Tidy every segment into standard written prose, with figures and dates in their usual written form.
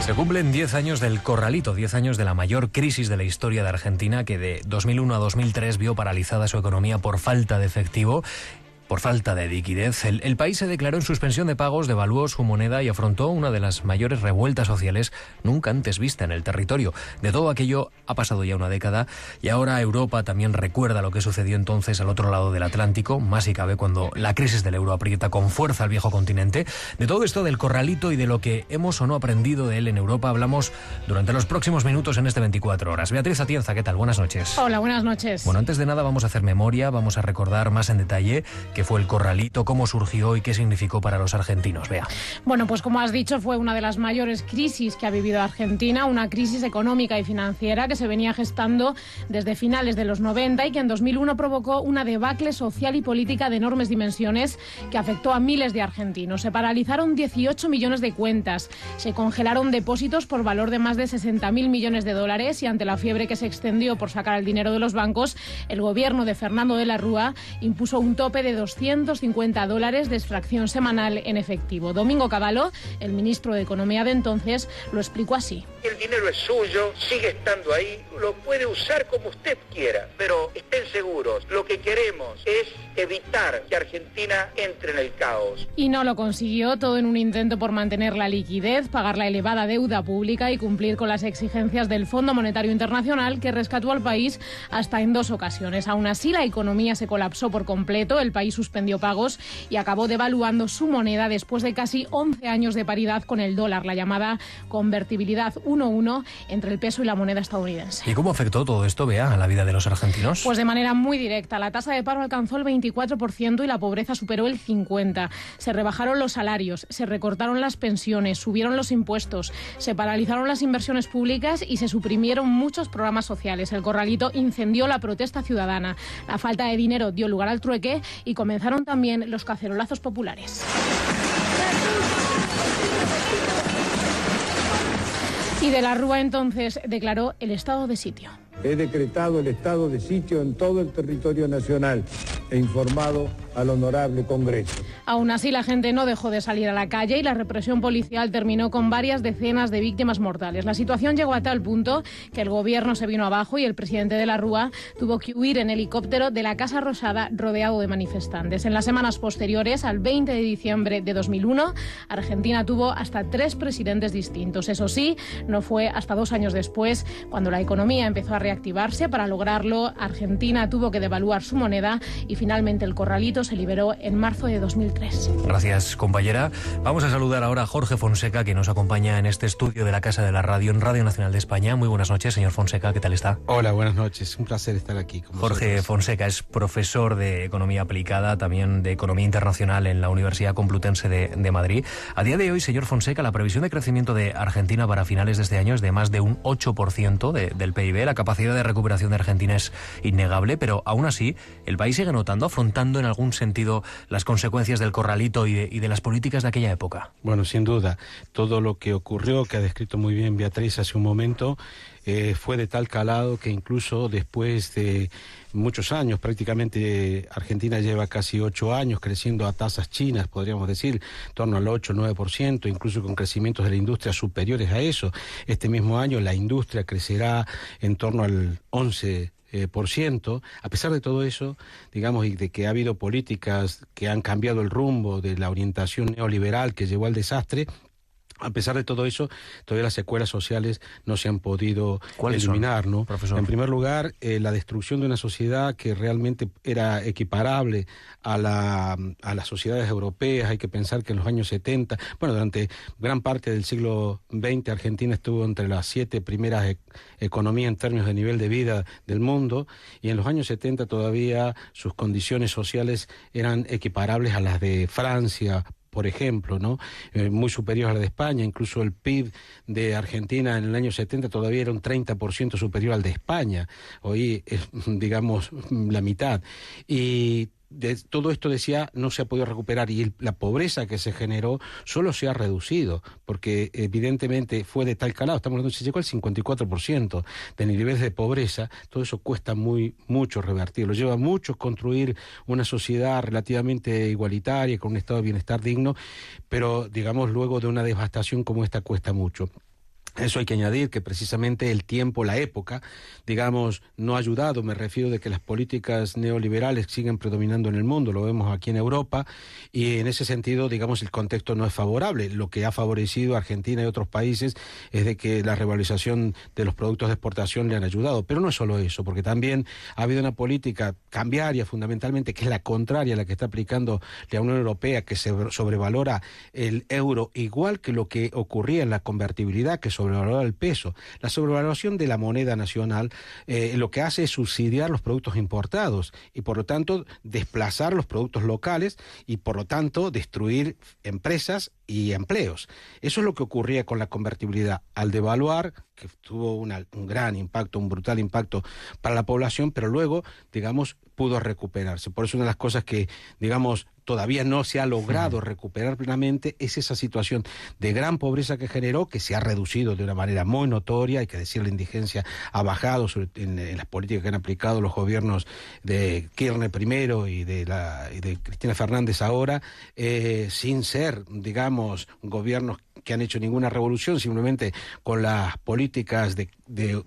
Se cumplen 10 años del Corralito, 10 años de la mayor crisis de la historia de Argentina, que de 2001 a 2003 vio paralizada su economía por falta de efectivo. Por falta de liquidez, el país se declaró en suspensión de pagos, devaluó su moneda y afrontó una de las mayores revueltas sociales nunca antes vista en el territorio. De todo aquello ha pasado ya una década y ahora Europa también recuerda lo que sucedió entonces al otro lado del Atlántico, más si cabe cuando la crisis del euro aprieta con fuerza al viejo continente. De todo esto del Corralito y de lo que hemos o no aprendido de él en Europa hablamos durante los próximos minutos en este 24 horas. Beatriz Atienza, ¿qué tal? Buenas noches. Hola, buenas noches. Bueno, antes de nada vamos a hacer memoria, vamos a recordar más en detalle qué fue el Corralito, cómo surgió y qué significó para los argentinos. Vea. Bueno, pues como has dicho, fue una de las mayores crisis que ha vivido Argentina, una crisis económica y financiera que se venía gestando desde finales de los 90 y que en 2001 provocó una debacle social y política de enormes dimensiones que afectó a miles de argentinos. Se paralizaron 18 millones de cuentas, se congelaron depósitos por valor de más de 60.000 millones de dólares y ante la fiebre que se extendió por sacar el dinero de los bancos, el gobierno de Fernando de la Rúa impuso un tope de $250 de extracción semanal en efectivo. Domingo Cavallo, el ministro de Economía de entonces, lo explicó así. El dinero es suyo, sigue estando ahí, lo puede usar como usted quiera, pero estén seguros, lo que queremos es evitar que Argentina entre en el caos. Y no lo consiguió, todo en un intento por mantener la liquidez, pagar la elevada deuda pública y cumplir con las exigencias del Fondo Monetario Internacional, que rescató al país hasta en 2 ocasiones. Aún así, la economía se colapsó por completo, el país suspendió pagos y acabó devaluando su moneda después de casi 11 años de paridad con el dólar, la llamada convertibilidad 1:1 entre el peso y la moneda estadounidense. ¿Y cómo afectó todo esto, Bea, a la vida de los argentinos? Pues de manera muy directa. La tasa de paro alcanzó el 24% y la pobreza superó el 50%. Se rebajaron los salarios, se recortaron las pensiones, subieron los impuestos, se paralizaron las inversiones públicas y se suprimieron muchos programas sociales. El Corralito incendió la protesta ciudadana. La falta de dinero dio lugar al trueque y comenzaron también los cacerolazos populares. Y de la Rúa entonces declaró el estado de sitio. He decretado el estado de sitio en todo el territorio nacional e informado al honorable Congreso. Aún así, la gente no dejó de salir a la calle y la represión policial terminó con varias decenas de víctimas mortales. La situación llegó a tal punto que el gobierno se vino abajo y el presidente de la Rúa tuvo que huir en helicóptero de la Casa Rosada rodeado de manifestantes. En las semanas posteriores, al 20 de diciembre de 2001, Argentina tuvo hasta 3 presidentes distintos. Eso sí, no fue hasta 2 años después, cuando la economía empezó a reactivarse. Para lograrlo, Argentina tuvo que devaluar su moneda y finalmente el Corralito se liberó en marzo de 2003. Gracias, compañera. Vamos a saludar ahora a Jorge Fonseca, que nos acompaña en este estudio de la Casa de la Radio, en Radio Nacional de España. Muy buenas noches, señor Fonseca, ¿qué tal está? Hola, buenas noches. Un placer estar aquí con vosotros. Jorge Fonseca es profesor de Economía Aplicada, también de Economía Internacional en la Universidad Complutense de Madrid. A día de hoy, señor Fonseca, la previsión de crecimiento de Argentina para finales de este año es de más de un 8% del PIB. La capacidad de recuperación de Argentina es innegable, pero aún así, el país sigue afrontando en algún sentido las consecuencias del Corralito y de las políticas de aquella época. Bueno, sin duda, todo lo que ocurrió, que ha descrito muy bien Beatriz hace un momento, fue de tal calado que incluso después de muchos años, prácticamente Argentina lleva casi 8 años creciendo a tasas chinas, podríamos decir, en torno al 8 o 9%, incluso con crecimientos de la industria superiores a eso. Este mismo año la industria crecerá en torno al 11%. A pesar de todo eso, digamos, y de que ha habido políticas que han cambiado el rumbo de la orientación neoliberal que llevó al desastre, a pesar de todo eso, todavía las secuelas sociales no se han podido eliminar, ¿no? Profesor? En primer lugar, la destrucción de una sociedad que realmente era equiparable a las sociedades europeas. Hay que pensar que en los años 70, bueno, durante gran parte del siglo XX, Argentina estuvo entre las 7 primeras economías en términos de nivel de vida del mundo, y en los años 70 todavía sus condiciones sociales eran equiparables a las de Francia, por ejemplo, ¿no? Muy superior a la de España. Incluso el PIB de Argentina en el año 70 todavía era un 30% superior al de España. Hoy es, digamos, la mitad. Y de todo esto, decía, no se ha podido recuperar, y la pobreza que se generó solo se ha reducido, porque evidentemente fue de tal calado, estamos hablando, se llegó al 54% de niveles de pobreza. Todo eso cuesta mucho revertirlo, lleva mucho construir una sociedad relativamente igualitaria, con un estado de bienestar digno, pero digamos luego de una devastación como esta cuesta mucho. Eso hay que añadir que precisamente el tiempo, la época, digamos, no ha ayudado. Me refiero de que las políticas neoliberales siguen predominando en el mundo, lo vemos aquí en Europa, y en ese sentido, digamos, el contexto no es favorable. Lo que ha favorecido a Argentina y otros países es de que la revalorización de los productos de exportación le han ayudado. Pero no es solo eso, porque también ha habido una política cambiaria fundamentalmente, que es la contraria a la que está aplicando la Unión Europea, que se sobrevalora el euro, igual que lo que ocurría en la convertibilidad, que sobrevalorar el peso. La sobrevaloración de la moneda nacional lo que hace es subsidiar los productos importados y por lo tanto desplazar los productos locales y por lo tanto destruir empresas y empleos. Eso es lo que ocurría con la convertibilidad. Al devaluar, que tuvo un gran impacto, un brutal impacto para la población, pero luego, digamos, pudo recuperarse. Por eso una de las cosas que, digamos, todavía no se ha logrado recuperar plenamente es esa situación de gran pobreza que generó, que se ha reducido de una manera muy notoria. Hay que decir, la indigencia ha bajado en las políticas que han aplicado los gobiernos de Kirchner primero y de Cristina Fernández ahora, sin ser, digamos, gobiernos que han hecho ninguna revolución, simplemente con las políticas de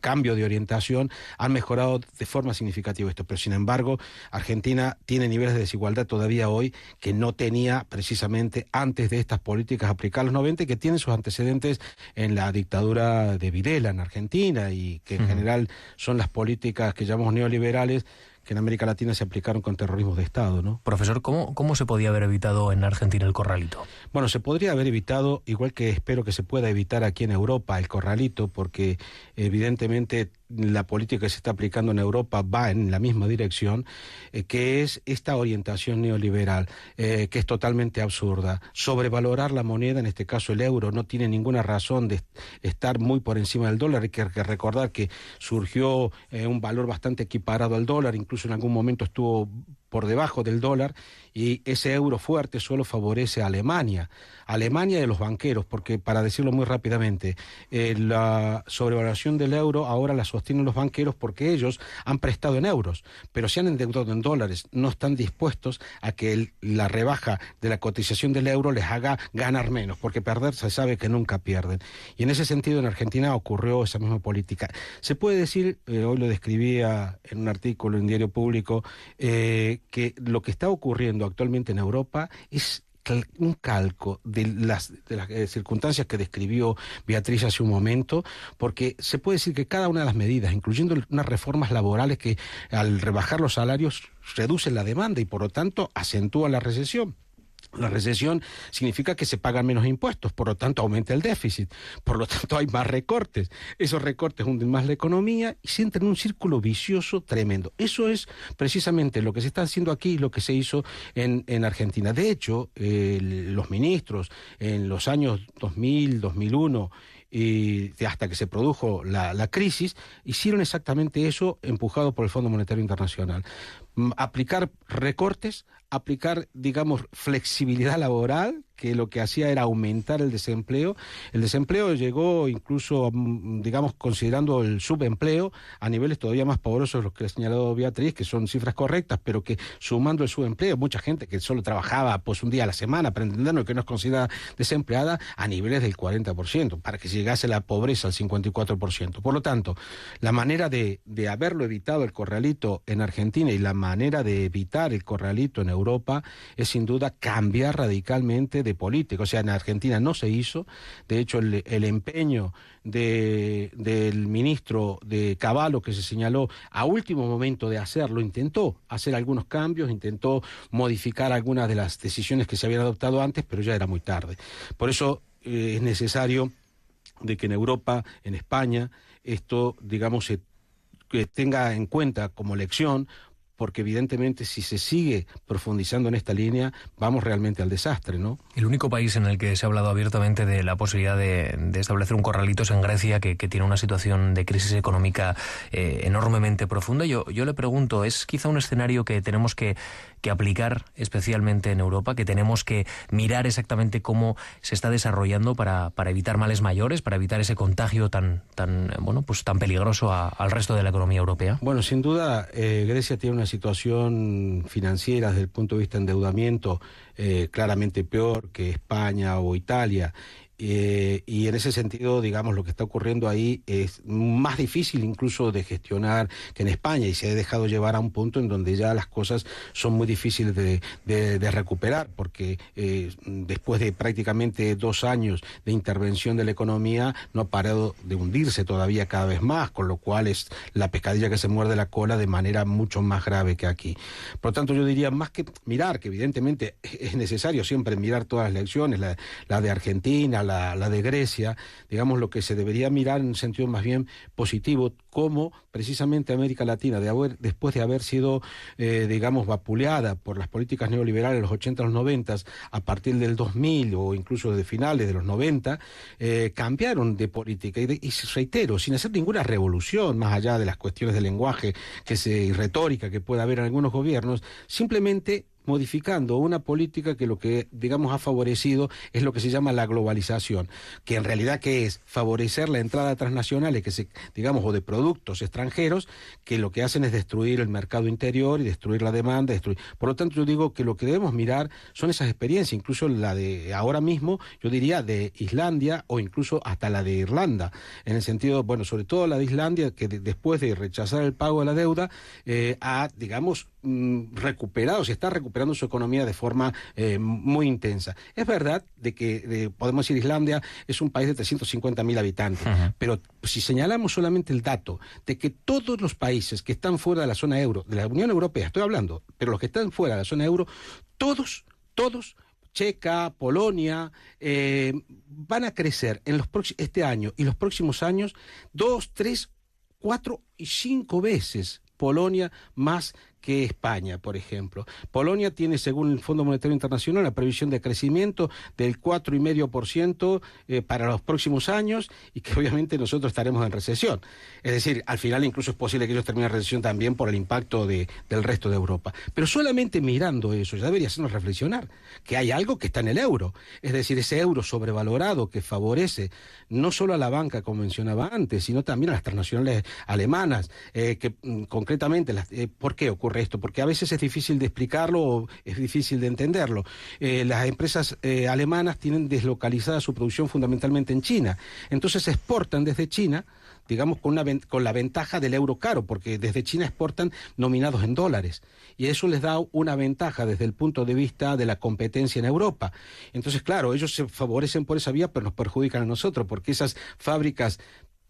cambio de orientación han mejorado de forma significativa esto. Pero sin embargo, Argentina tiene niveles de desigualdad todavía hoy que no tenía precisamente antes de estas políticas aplicadas en los 90, que tienen sus antecedentes en la dictadura de Videla en Argentina y que en general son las políticas que llamamos neoliberales que en América Latina se aplicaron con terrorismo de Estado, ¿no? Profesor, ¿cómo se podía haber evitado en Argentina el corralito? Bueno, se podría haber evitado, igual que espero que se pueda evitar aquí en Europa, el corralito, porque evidentemente la política que se está aplicando en Europa va en la misma dirección, que es esta orientación neoliberal, que es totalmente absurda. Sobrevalorar la moneda, en este caso el euro, no tiene ninguna razón de estar muy por encima del dólar. Hay que recordar que surgió un valor bastante equiparado al dólar, incluso en algún momento estuvo por debajo del dólar, y ese euro fuerte solo favorece a Alemania y a los banqueros, porque, para decirlo muy rápidamente, la sobrevaloración del euro ahora la sostienen los banqueros porque ellos han prestado en euros, pero se han endeudado en dólares, no están dispuestos a que la rebaja de la cotización del euro les haga ganar menos, porque perder se sabe que nunca pierden. Y en ese sentido en Argentina ocurrió esa misma política. Se puede decir, hoy lo describía en un artículo en Diario Público, que lo que está ocurriendo actualmente en Europa es un calco de las circunstancias que describió Beatriz hace un momento, porque se puede decir que cada una de las medidas, incluyendo unas reformas laborales que al rebajar los salarios reducen la demanda y por lo tanto acentúan la recesión. La recesión significa que se pagan menos impuestos, por lo tanto aumenta el déficit, por lo tanto hay más recortes. Esos recortes hunden más la economía y se entra en un círculo vicioso tremendo. Eso es precisamente lo que se está haciendo aquí y lo que se hizo en Argentina. De hecho, los ministros en los años 2000, 2001... y hasta que se produjo la crisis, hicieron exactamente eso, empujado por el Fondo Monetario Internacional. Aplicar recortes, aplicar, digamos, flexibilidad laboral, que lo que hacía era aumentar el desempleo. El desempleo llegó incluso, digamos, considerando el subempleo, a niveles todavía más pavorosos de los que ha señalado Beatriz, que son cifras correctas, pero que sumando el subempleo, mucha gente que solo trabajaba pues un día a la semana, para entendernos que no es considerada desempleada, a niveles del 40%, para que llegase la pobreza al 54%. Por lo tanto, la manera de haberlo evitado el corralito en Argentina y la manera de evitar el corralito en Europa es sin duda cambiar radicalmente de política. O sea, en Argentina no se hizo. De hecho, el empeño del ministro de Cavallo, que se señaló a último momento de hacerlo, intentó hacer algunos cambios, intentó modificar algunas de las decisiones que se habían adoptado antes, pero ya era muy tarde. Por eso es necesario de que en Europa, en España, esto, digamos, se tenga en cuenta como lección, porque evidentemente si se sigue profundizando en esta línea, vamos realmente al desastre, ¿no? El único país en el que se ha hablado abiertamente de la posibilidad de establecer un corralito es en Grecia, que tiene una situación de crisis económica enormemente profunda. Yo le pregunto, ¿es quizá un escenario que tenemos que aplicar especialmente en Europa, que tenemos que mirar exactamente cómo se está desarrollando para evitar males mayores, para evitar ese contagio tan peligroso al resto de la economía europea? Bueno, sin duda, Grecia tiene una situación financiera desde el punto de vista de endeudamiento claramente peor que España o Italia, Y en ese sentido, digamos, lo que está ocurriendo ahí es más difícil incluso de gestionar que en España, y se ha dejado llevar a un punto en donde ya las cosas son muy difíciles de recuperar, porque después de prácticamente 2 años de intervención de la economía no ha parado de hundirse todavía cada vez más, con lo cual es la pescadilla que se muerde la cola de manera mucho más grave que aquí. Por lo tanto, yo diría, más que mirar, que evidentemente es necesario siempre mirar todas las lecciones, la de Argentina, la de Grecia, digamos, lo que se debería mirar en un sentido más bien positivo, cómo precisamente América Latina, después de haber sido, digamos, vapuleada por las políticas neoliberales de los 80 a los 90, a partir del 2000 o incluso de finales de los 90, cambiaron de política. Y reitero, sin hacer ninguna revolución, más allá de las cuestiones de lenguaje y retórica que pueda haber en algunos gobiernos, simplemente modificando una política que lo que, digamos, ha favorecido es lo que se llama la globalización, que en realidad ¿qué es? Favorecer la entrada de transnacionales, digamos, o de productos extranjeros, que lo que hacen es destruir el mercado interior y destruir la demanda. Por lo tanto, yo digo que lo que debemos mirar son esas experiencias, incluso la de ahora mismo, yo diría de Islandia o incluso hasta la de Irlanda, en el sentido, bueno, sobre todo la de Islandia, que después de rechazar el pago de la deuda, ha, digamos, se está recuperando su economía de forma muy intensa. Es verdad de que podemos decir Islandia es un país de 350.000 habitantes, pero si señalamos solamente el dato de que todos los países que están fuera de la zona euro, de la Unión Europea estoy hablando, pero los que están fuera de la zona euro, todos, Checa, Polonia, van a crecer en este año y los próximos años 2, 3, 4 y 5 veces Polonia más que España, por ejemplo. Polonia tiene, según el Fondo Monetario Internacional, la previsión de crecimiento del 4,5% para los próximos años, y que obviamente nosotros estaremos en recesión. Es decir, al final incluso es posible que ellos terminen en recesión también por el impacto del resto de Europa. Pero solamente mirando eso ya debería hacernos reflexionar que hay algo que está en el euro. Es decir, ese euro sobrevalorado que favorece no solo a la banca, como mencionaba antes, sino también a las transnacionales alemanas, que concretamente, ¿por qué ocurre esto? Porque a veces es difícil de explicarlo o es difícil de entenderlo. Las empresas alemanas tienen deslocalizada su producción fundamentalmente en China, entonces exportan desde China, digamos, con la ventaja del euro caro, porque desde China exportan nominados en dólares, y eso les da una ventaja desde el punto de vista de la competencia en Europa. Entonces, claro, ellos se favorecen por esa vía, pero nos perjudican a nosotros, porque esas fábricas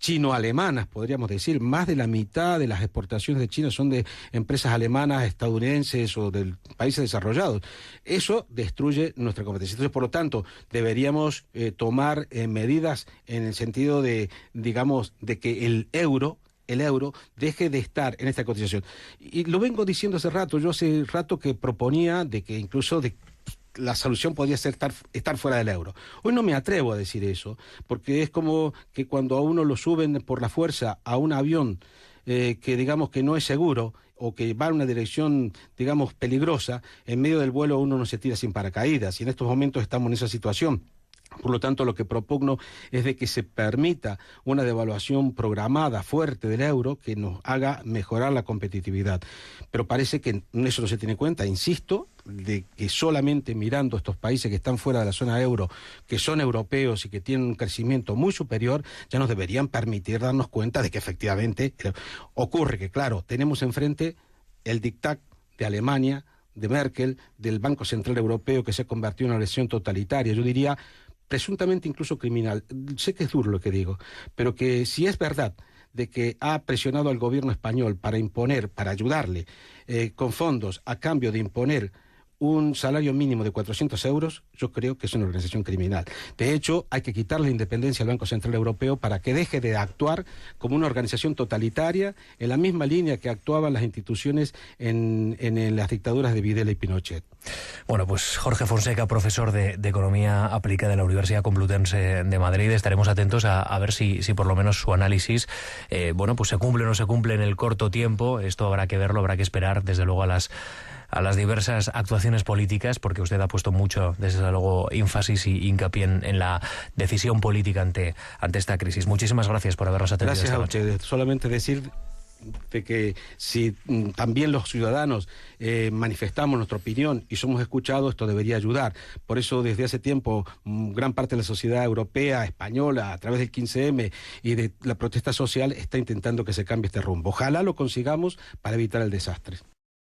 chino-alemanas, podríamos decir, más de la mitad de las exportaciones de China son de empresas alemanas, estadounidenses o de países desarrollados. Eso destruye nuestra competencia. Entonces, por lo tanto, deberíamos tomar medidas en el sentido de, digamos, de que el euro deje de estar en esta cotización. Y lo vengo diciendo hace rato, yo hace rato que proponía de que incluso la solución podría ser estar fuera del euro. Hoy no me atrevo a decir eso, porque es como que cuando a uno lo suben por la fuerza a un avión que digamos que no es seguro o que va en una dirección, digamos, peligrosa, en medio del vuelo uno no se tira sin paracaídas, y en estos momentos estamos en esa situación. Por lo tanto, lo que propugno es de que se permita una devaluación programada fuerte del euro que nos haga mejorar la competitividad. Pero parece que eso no se tiene en cuenta, insisto, de que solamente mirando estos países que están fuera de la zona euro, que son europeos y que tienen un crecimiento muy superior, ya nos deberían permitir darnos cuenta de que efectivamente ocurre que, claro, tenemos enfrente el dictat de Alemania, de Merkel, del Banco Central Europeo, que se ha convertido en una versión totalitaria, yo diría presuntamente incluso criminal. Sé que es duro lo que digo, pero que si es verdad de que ha presionado al gobierno español para ayudarle con fondos a cambio de imponer un salario mínimo de 400 euros, yo creo que es una organización criminal. De hecho, hay que quitarle la independencia al Banco Central Europeo para que deje de actuar como una organización totalitaria en la misma línea que actuaban las instituciones en las dictaduras de Videla y Pinochet. Bueno, pues Jorge Fonseca, profesor de Economía Aplicada de la Universidad Complutense de Madrid. Estaremos atentos a ver si por lo menos su análisis pues se cumple o no se cumple en el corto tiempo. Esto habrá que verlo, habrá que esperar desde luego a las diversas actuaciones políticas, porque usted ha puesto mucho, desde luego, énfasis y hincapié en la decisión política ante esta crisis. Muchísimas gracias por habernos atendido. Gracias a ustedes. Solamente decir de que si también los ciudadanos manifestamos nuestra opinión y somos escuchados, esto debería ayudar. Por eso desde hace tiempo gran parte de la sociedad europea, española, a través del 15M y de la protesta social, está intentando que se cambie este rumbo. Ojalá lo consigamos para evitar el desastre.